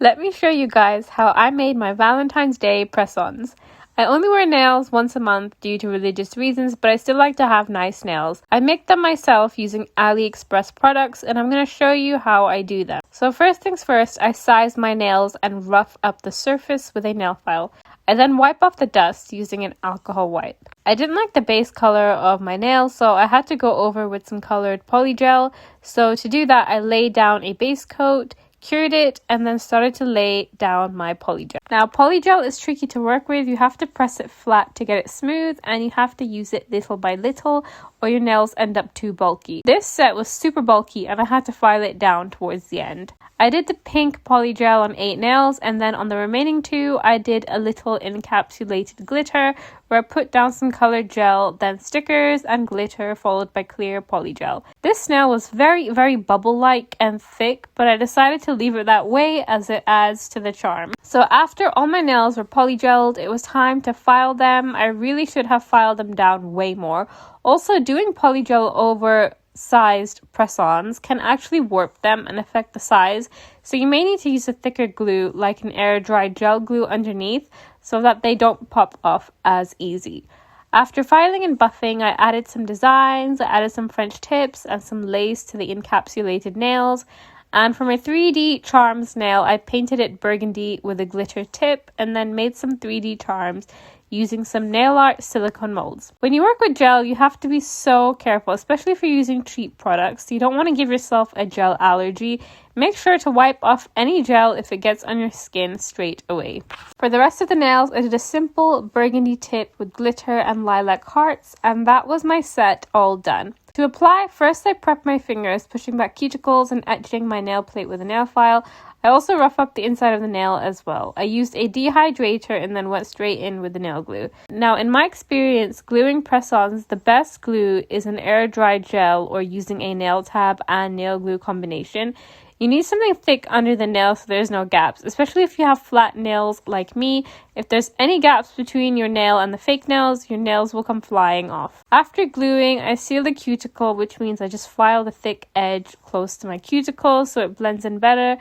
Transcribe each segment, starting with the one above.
Let me show you guys how I made my Valentine's Day press-ons. I only wear nails once a month due to religious reasons, but I still like to have nice nails. I make them myself using AliExpress products, and I'm going to show you how I do them. So first things first, I size my nails and rough up the surface with a nail file. I then wipe off the dust using an alcohol wipe. I didn't like the base color of my nails, so I had to go over with some colored polygel. So to do that, I laid down a base coat, cured it, and then started to lay down my polygel. Now, polygel is tricky to work with. You have to press it flat to get it smooth, and you have to use it little by little or your nails end up too bulky. This set was super bulky and I had to file it down towards the end. I did the pink polygel on 8 nails, and then on the remaining 2 I did a little encapsulated glitter where I put down some colored gel, then stickers and glitter followed by clear polygel. This nail was very bubble-like and thick, but I decided to leave it that way as it adds to the charm. So after all my nails were polygelled, it was time to file them. I really should have filed them down way more. Also, doing polygel over sized press-ons can actually warp them and affect the size, so you may need to use a thicker glue like an air dry gel glue underneath so that they don't pop off as easy. After filing and buffing, I added some designs, I added some French tips and some lace to the encapsulated nails. And for my 3D charms nail, I painted it burgundy with a glitter tip and then made some 3D charms using some nail art silicone molds. When you work with gel, you have to be so careful, especially if you're using cheap products. You don't want to give yourself a gel allergy. Make sure to wipe off any gel if it gets on your skin straight away. For the rest of the nails, I did a simple burgundy tip with glitter and lilac hearts, and that was my set all done. To apply, first I prep my fingers, pushing back cuticles and etching my nail plate with a nail file. I also rough up the inside of the nail as well. I used a dehydrator and then went straight in with the nail glue. Now, in my experience, gluing press-ons, the best glue is an air dry gel or using a nail tab and nail glue combination. You need something thick under the nail so there's no gaps, especially if you have flat nails like me. If there's any gaps between your nail and the fake nails, your nails will come flying off. After gluing, I seal the cuticle, which means I just file the thick edge close to my cuticle so it blends in better.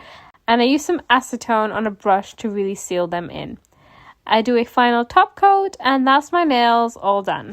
And I use some acetone on a brush to really seal them in. I do a final top coat, and that's my nails all done.